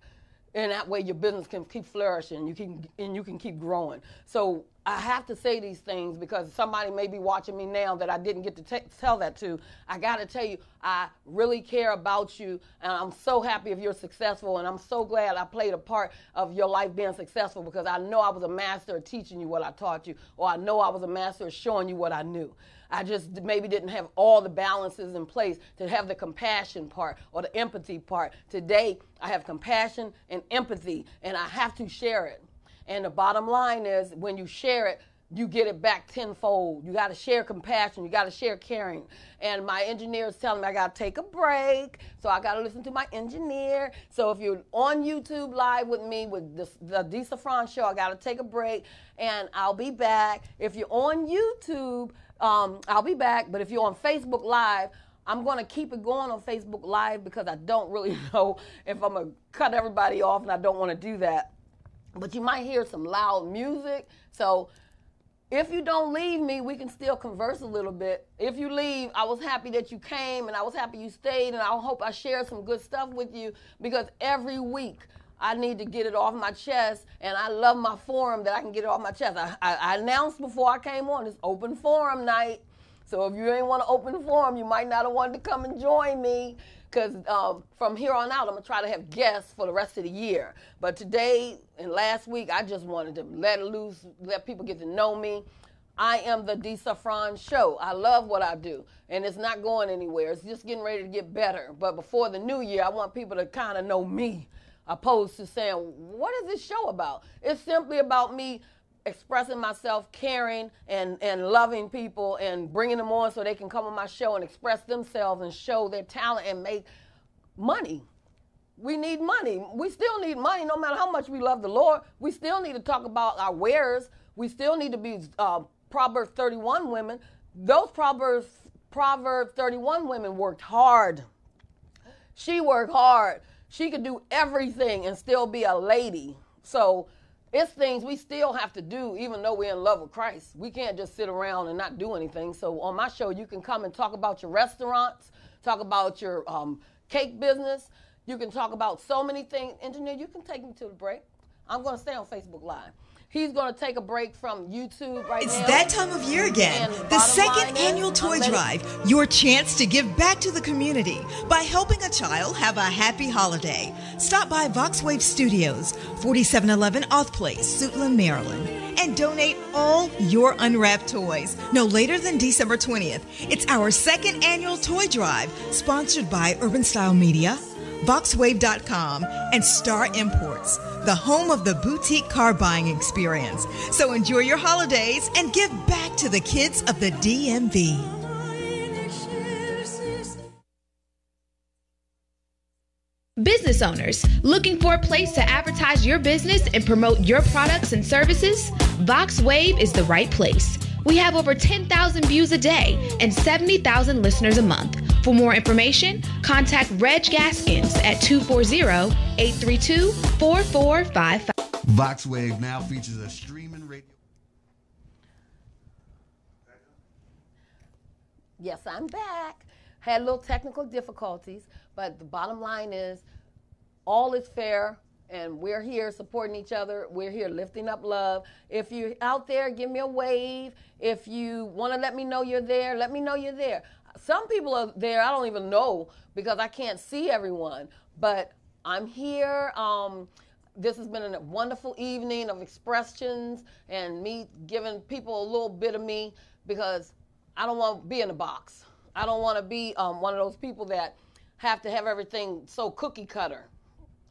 And that way your business can keep flourishing, you can keep growing. So I have to say these things because somebody may be watching me now that I didn't get to tell that to. I got to tell you, I really care about you, and I'm so happy if you're successful, and I'm so glad I played a part of your life being successful, because I know I was a master of teaching you what I taught you, or I know I was a master of showing you what I knew. I just maybe didn't have all the balances in place to have the compassion part or the empathy part. Today, I have compassion and empathy, and I have to share it. And the bottom line is, when you share it, you get it back tenfold. You got to share compassion. You got to share caring. And my engineer is telling me I got to take a break, so I got to listen to my engineer. So if you're on YouTube live with me with the D. Safran Show, I got to take a break, and I'll be back. If you're on YouTube, I'll be back. But if you're on Facebook Live, I'm going to keep it going on Facebook Live, because I don't really know if I'm going to cut everybody off, and I don't want to do that. But you might hear some loud music. So if you don't leave me, we can still converse a little bit. If you leave, I was happy that you came, and I was happy you stayed, and I hope I shared some good stuff with you, because every week I need to get it off my chest, and I love my forum that I can get it off my chest. I announced before I came on, it's open forum night. So if you ain't want to open forum, you might not have wanted to come and join me, because from here on out, I'm going to try to have guests for the rest of the year. But today and last week, I just wanted to let it loose, let people get to know me. I am the D. Safran Show. I love what I do, and it's not going anywhere. It's just getting ready to get better. But before the new year, I want people to kind of know me, opposed to saying, what is this show about? It's simply about me expressing myself, caring, and loving people, and bringing them on so they can come on my show and express themselves and show their talent and make money. We need money. We still need money no matter how much we love the Lord. We still need to talk about our wares. We still need to be Proverbs 31 women. Those Proverbs 31 women worked hard. She worked hard. She could do everything and still be a lady. So it's things we still have to do, even though we're in love with Christ. We can't just sit around and not do anything. So on my show, you can come and talk about your restaurants, talk about your cake business. You can talk about so many things. Engineer, you can take me to the break. I'm going to stay on Facebook Live. He's going to take a break from YouTube right now. It's that time of year again. The second annual Toy Drive, your chance to give back to the community by helping a child have a happy holiday. Stop by VoxWave Studios, 4711 Auth Place, Suitland, Maryland, and donate all your unwrapped toys no later than December 20th. It's our second annual Toy Drive, sponsored by Urban Style Media, VoxWave.com, and Star Imports, the home of the boutique car buying experience. So enjoy your holidays and give back to the kids of the DMV. Business owners looking for a place to advertise your business and promote your products and services? VoxWave is the right place. We have over 10,000 views a day and 70,000 listeners a month. For more information, contact Reg Gaskins at 240-832-4455. VoxWave now features a streaming radio. Yes, I'm back. Had a little technical difficulties, but the bottom line is all is fair, and we're here supporting each other. We're here lifting up love. If you're out there, give me a wave. If you want to let me know you're there, let me know you're there. Some people are there I don't even know because I can't see everyone, but I'm here. This has been a wonderful evening of expressions and me giving people a little bit of me because I don't want to be in a box. I don't want to be one of those people that have to have everything so cookie cutter.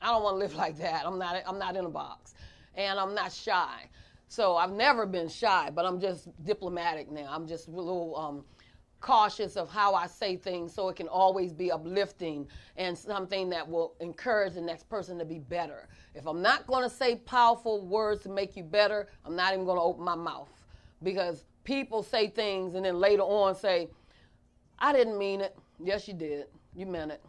I don't want to live like that. I'm not in a box, and I'm not shy. So I've never been shy, but I'm just diplomatic now. I'm just a little cautious of how I say things so it can always be uplifting and something that will encourage the next person to be better. If I'm not going to say powerful words to make you better, I'm not even going to open my mouth because people say things and then later on say, I didn't mean it. Yes, you did. You meant it.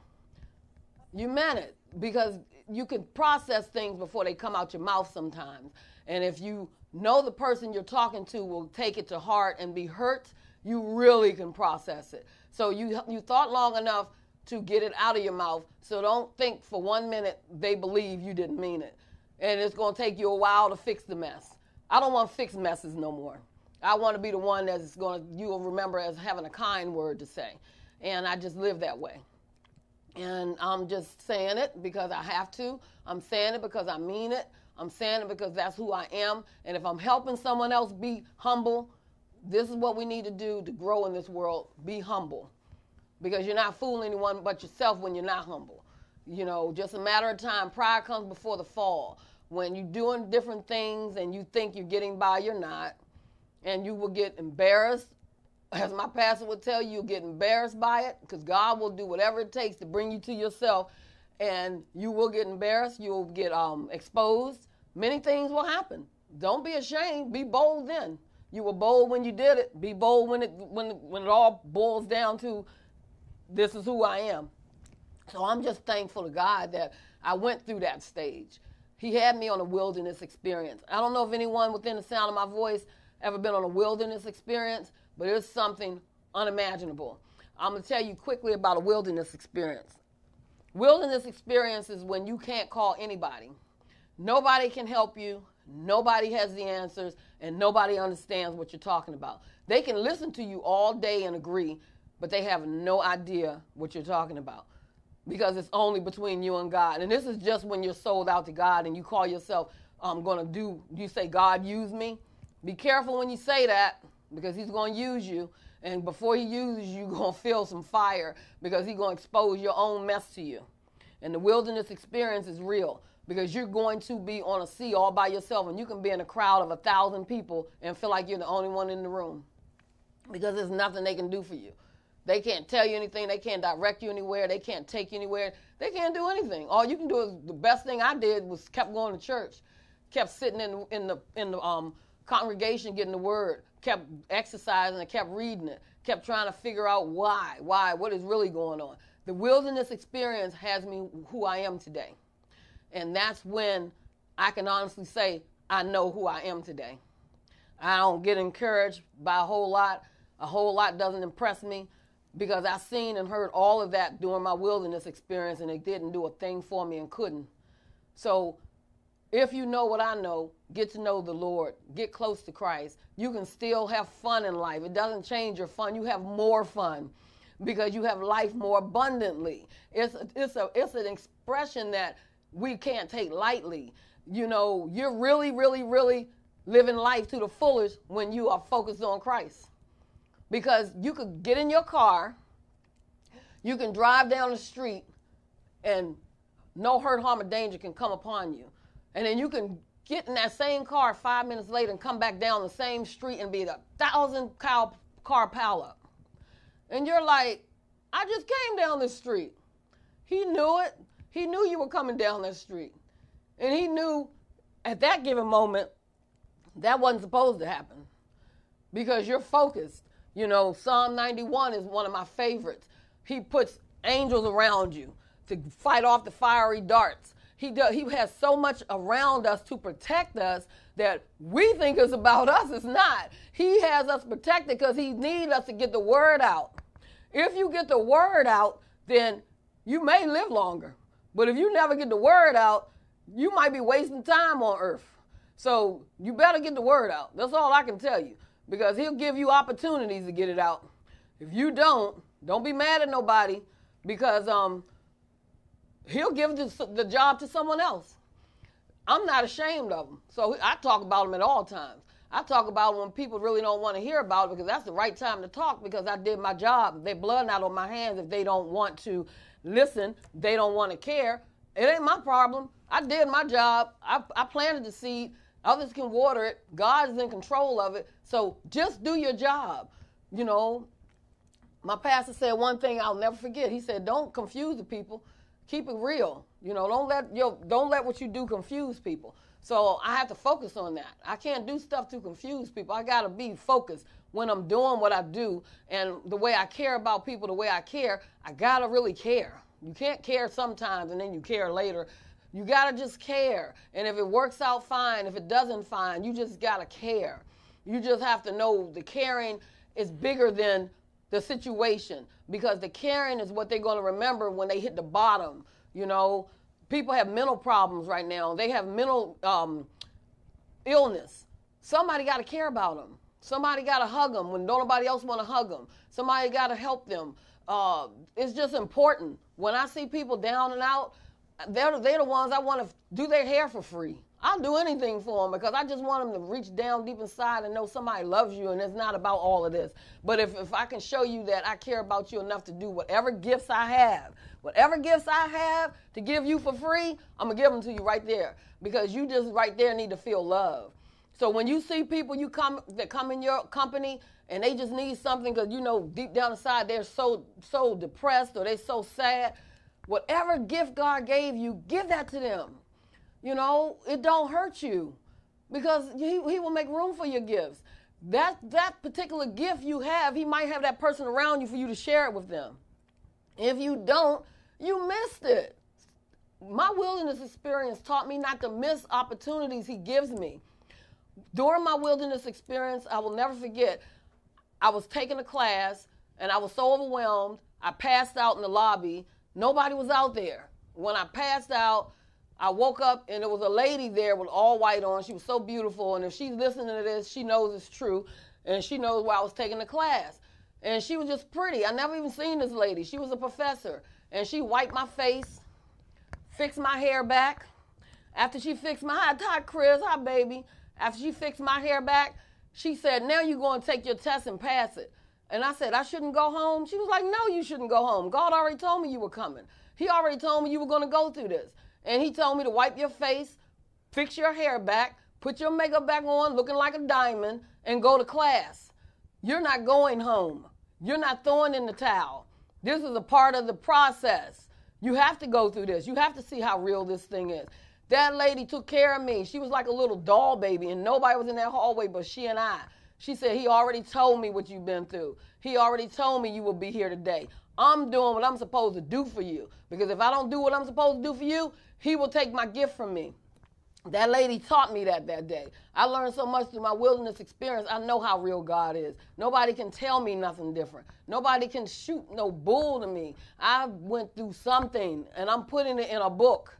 You meant it because you can process things before they come out your mouth sometimes. And if you know the person you're talking to will take it to heart and be hurt, you really can process it. So you thought long enough to get it out of your mouth. So don't think for 1 minute they believe you didn't mean it. And it's going to take you a while to fix the mess. I don't want to fix messes no more. I want to be the one that's you will remember as having a kind word to say. And I just live that way. And I'm just saying it because I have to. I'm saying it because I mean it. I'm saying it because that's who I am. And if I'm helping someone else be humble, this is what we need to do to grow in this world. Be humble. Because you're not fooling anyone but yourself when you're not humble. You know, just a matter of time. Pride comes before the fall. When you're doing different things and you think you're getting by, you're not. And you will get embarrassed. As my pastor would tell you, you'll get embarrassed by it because God will do whatever it takes to bring you to yourself. And you will get embarrassed. You'll get exposed. Many things will happen. Don't be ashamed. Be bold then. You were bold when you did it. Be bold when it all boils down to this is who I am. So I'm just thankful to God that I went through that stage. He had me on a wilderness experience. I don't know if anyone within the sound of my voice ever been on a wilderness experience, but it's something unimaginable. I'm going to tell you quickly about a wilderness experience. Wilderness experience is when you can't call anybody. Nobody can help you. Nobody has the answers, and nobody understands what you're talking about. They can listen to you all day and agree, but they have no idea what you're talking about because it's only between you and God. And this is just when you're sold out to God and you call yourself, you say, God, use me. Be careful when you say that because he's going to use you. And before he uses you, you're going to feel some fire because he's going to expose your own mess to you. And the wilderness experience is real because you're going to be on a sea all by yourself and you can be in a crowd of 1,000 people and feel like you're the only one in the room because there's nothing they can do for you. They can't tell you anything. They can't direct you anywhere. They can't take you anywhere. They can't do anything. All you can do is the best thing I did was kept going to church, kept sitting in the congregation getting the word, kept exercising and kept reading it, kept trying to figure out why, what is really going on. The wilderness experience has me who I am today. And that's when I can honestly say I know who I am today. I don't get encouraged by a whole lot. A whole lot doesn't impress me because I've seen and heard all of that during my wilderness experience and it didn't do a thing for me and couldn't. So if you know what I know, get to know the Lord, get close to Christ. You can still have fun in life. It doesn't change your fun. You have more fun because you have life more abundantly. It's an expression that we can't take lightly. You know, you're really, really, really living life to the fullest when you are focused on Christ. Because you could get in your car, you can drive down the street, and no hurt, harm, or danger can come upon you. And then you can get in that same car 5 minutes later and come back down the same street and be a 1,000-car pileup. And you're like, I just came down this street. He knew it. He knew you were coming down that street. And he knew at that given moment that wasn't supposed to happen because you're focused. You know, Psalm 91 is one of my favorites. He puts angels around you to fight off the fiery darts. He has so much around us to protect us that we think it's about us. It's not. He has us protected because he needs us to get the word out. If you get the word out, then you may live longer. But if you never get the word out, you might be wasting time on earth. So you better get the word out. That's all I can tell you, because he'll give you opportunities to get it out. If you don't be mad at nobody, because he'll give the job to someone else. I'm not ashamed of him. So I talk about him at all times. I talk about him when people really don't want to hear about it, because that's the right time to talk, because I did my job. Their blood not on my hands if they don't want to listen, they don't want to care. It ain't my problem. I did my job. I planted the seed. Others can water it. God is in control of it. So just do your job. You know, my pastor said one thing I'll never forget. He said, don't confuse the people. Keep it real. You know, don't let what you do confuse people. So I have to focus on that. I can't do stuff to confuse people. I got to be focused when I'm doing what I do, and the way I care about people, the way I care, I got to really care. You can't care sometimes and then you care later. You got to just care. And if it works out, fine. If it doesn't, fine. You just got to care. You just have to know the caring is bigger than the situation, because the caring is what they're going to remember when they hit the bottom. You know, people have mental problems right now. They have mental illness. Somebody got to care about them. Somebody got to hug them when nobody else want to hug them. Somebody got to help them. It's just important. When I see people down and out, they're the ones I want to do their hair for free. I'll do anything for them, because I just want them to reach down deep inside and know somebody loves you, and it's not about all of this. But if I can show you that I care about you enough to do whatever gifts I have to give you for free, I'm going to give them to you right there, because you just right there need to feel love. So when you see people that come in your company and they just need something because, you know, deep down inside they're so depressed or they're so sad, whatever gift God gave you, give that to them. You know, it don't hurt you, because he will make room for your gifts. That particular gift you have, he might have that person around you for you to share it with them. If you don't, you missed it. My wilderness experience taught me not to miss opportunities he gives me. During my wilderness experience, I will never forget, I was taking a class and I was so overwhelmed, I passed out in the lobby. Nobody was out there. When I passed out, I woke up and there was a lady there with all white on. She was so beautiful, and if she's listening to this, she knows it's true, and she knows where I was taking the class. And she was just pretty. I never even seen this lady. She was a professor, and she wiped my face, fixed my hair back. After she fixed hi, Chris, hi, baby. After she fixed my hair back, she said, now you're going to take your test and pass it. And I said, I shouldn't go home? She was like, no, you shouldn't go home. God already told me you were coming. He already told me you were going to go through this. And he told me to wipe your face, fix your hair back, put your makeup back on, looking like a diamond, and go to class. You're not going home. You're not throwing in the towel. This is a part of the process. You have to go through this. You have to see how real this thing is. That lady took care of me. She was like a little doll baby, and nobody was in that hallway but she and I. She said, he already told me what you've been through. He already told me you will be here today. I'm doing what I'm supposed to do for you, because if I don't do what I'm supposed to do for you, he will take my gift from me. That lady taught me that day. I learned so much through my wilderness experience. I know how real God is. Nobody can tell me nothing different. Nobody can shoot no bull to me. I went through something, and I'm putting it in a book.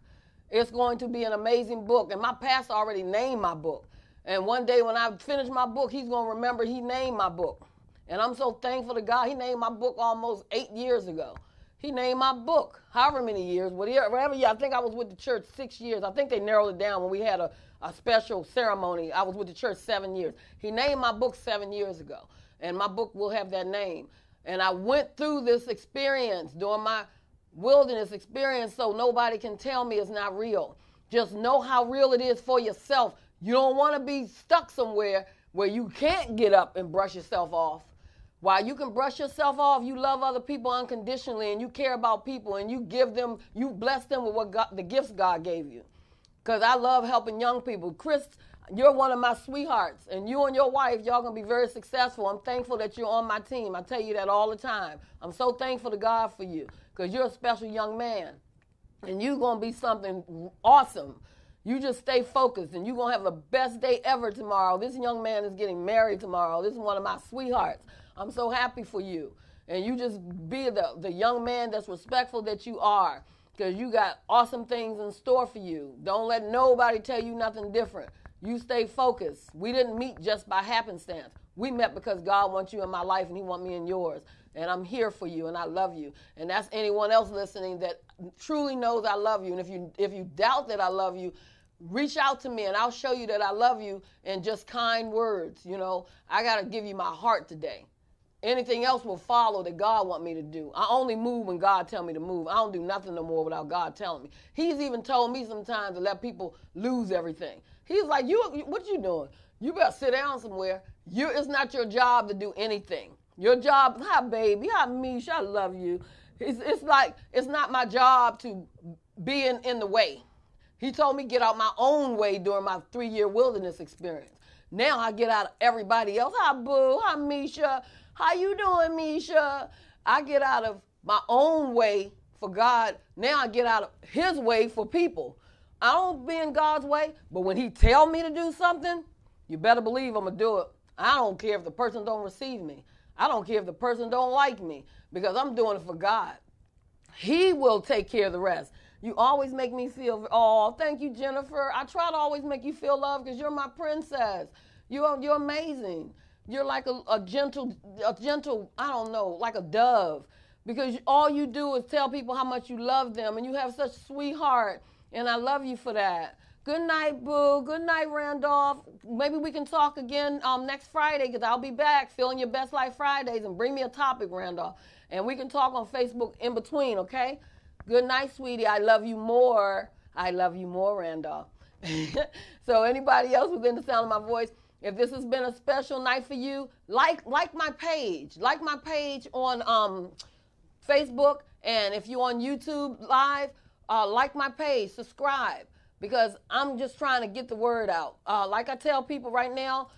It's going to be an amazing book, and my pastor already named my book. And one day when I finish my book, he's going to remember he named my book. And I'm so thankful to God. He named my book almost 8 years ago. He named my book, however many years, whatever year. I think I was with the church 6 years. I think they narrowed it down when we had a special ceremony. I was with the church 7 years. He named my book 7 years ago, and my book will have that name. And I went through this experience during my wilderness experience so nobody can tell me it's not real. Just know how real it is for yourself. You don't want to be stuck somewhere where you can't get up and brush yourself off. While you can brush yourself off, you love other people unconditionally and you care about people and you give them, you bless them with the gifts God gave you. Because I love helping young people. Chris, you're one of my sweethearts, and you and your wife, y'all going to be very successful. I'm thankful that you're on my team. I tell you that all the time. I'm so thankful to God for you because you're a special young man, and you're going to be something awesome. You just stay focused, and you're going to have the best day ever tomorrow. This young man is getting married tomorrow. This is one of my sweethearts. I'm so happy for you. And you just be the young man that's respectful that you are because you got awesome things in store for you. Don't let nobody tell you nothing different. You stay focused. We didn't meet just by happenstance. We met because God wants you in my life and he wants me in yours. And I'm here for you and I love you. And that's anyone else listening that truly knows I love you. And if you doubt that I love you, reach out to me and I'll show you that I love you in just kind words. You know, I got to give you my heart today. Anything else will follow that God want me to do. I only move when God tell me to move. I don't do nothing no more without God telling me. He's even told me sometimes to let people lose everything. He's like, what you doing? You better sit down somewhere. It's not your job to do anything. Your job, hi baby, hi Mish, I love you. It's like, it's not my job to be in the way. He told me get out my own way during my 3-year wilderness experience. Now I get out of everybody else. Hi boo, hi Misha. How you doing, Misha? I get out of my own way for God. Now I get out of his way for people. I don't be in God's way, but when he tell me to do something, you better believe I'm going to do it. I don't care if the person don't receive me. I don't care if the person don't like me because I'm doing it for God. He will take care of the rest. You always make me feel, oh, thank you, Jennifer. I try to always make you feel loved because you're my princess. You're amazing. You're like a gentle, I don't know, like a dove because all you do is tell people how much you love them and you have such a sweetheart. And I love you for that. Good night, boo. Good night, Randolph. Maybe we can talk again next Friday because I'll be back Feeling Your Best Life Fridays and bring me a topic, Randolph. And we can talk on Facebook in between, okay? Good night, sweetie. I love you more. I love you more, Randolph. So anybody else within the sound of my voice, if this has been a special night for you, like my page. Like my page on Facebook. And if you're on YouTube Live, like my page, subscribe, because I'm just trying to get the word out. Like I tell people right now,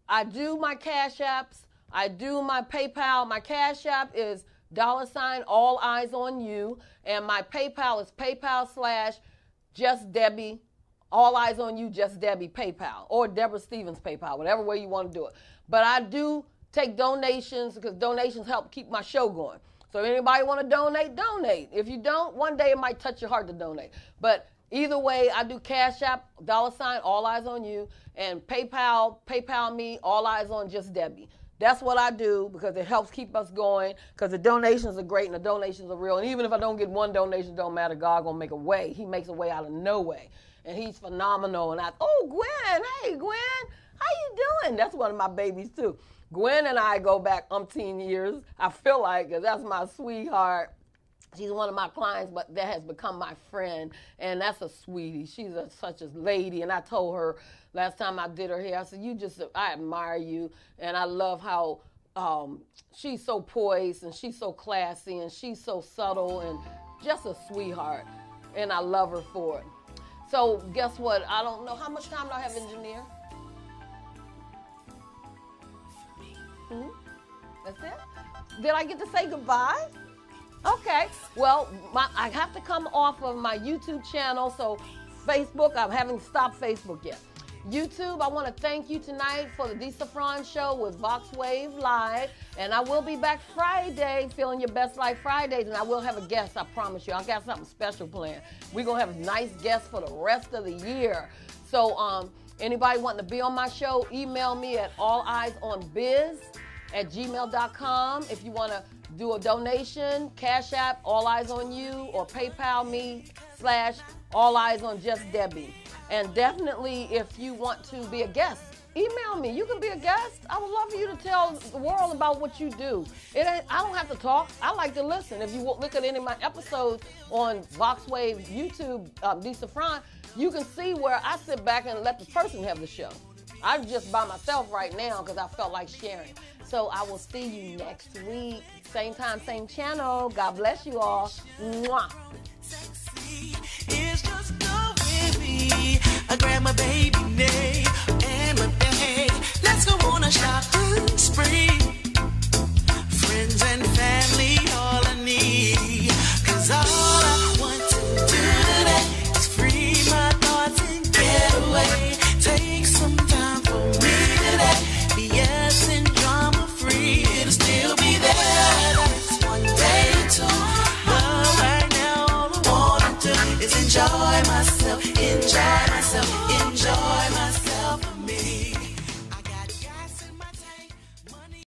I do my Cash Apps, I do my PayPal. My Cash App is $ all eyes on you, and my PayPal is PayPal/JustDebbie, all eyes on you, Just Debbie PayPal, or Deborah Stevens PayPal, whatever way you want to do it. But I do take donations because donations help keep my show going. So if anybody want to donate, donate. If you don't, one day it might touch your heart to donate. But either way, I do Cash App, $ all eyes on you, and PayPal me, all eyes on Just Debbie. That's what I do because it helps keep us going because the donations are great and the donations are real. And even if I don't get one donation, don't matter. God going to make a way. He makes a way out of no way. And he's phenomenal. And Gwen, hey, Gwen, how you doing? That's one of my babies, too. Gwen and I go back umpteen years, I feel like, because that's my sweetheart. She's one of my clients, but that has become my friend, and that's a sweetie. She's such a lady, and I told her last time I did her hair, I said, I admire you, and I love how she's so poised, and she's so classy, and she's so subtle, and just a sweetheart, and I love her for it. So guess what? I don't know. How much time do I have, engineer? That's it? Did I get to say goodbye? Okay. Well, I have to come off of my YouTube channel, so Facebook, I haven't stopped Facebook yet. YouTube, I want to thank you tonight for the Dee Safran Show with VoxWave Live, and I will be back Friday, Feeling Your Best Life Fridays, and I will have a guest, I promise you. I got something special planned. We're going to have nice guests for the rest of the year. So, anybody wanting to be on my show, email me at alleyesonbiz@gmail.com. If you want to do a donation, Cash App, All Eyes on You, or PayPal me /All Eyes on Just Debbie. And definitely, if you want to be a guest email me. You can be a guest. I would love for you to tell the world about what you do. I don't have to talk. I like to listen. If you look at any of my episodes on VoxWave YouTube, Lisa Fran, you can see where I sit back and let the person have the show. I'm just by myself right now because I felt like sharing. So I will see you next week. Same time, same channel. God bless you all. Mwah. Sexy is just go with me. I grab my baby name.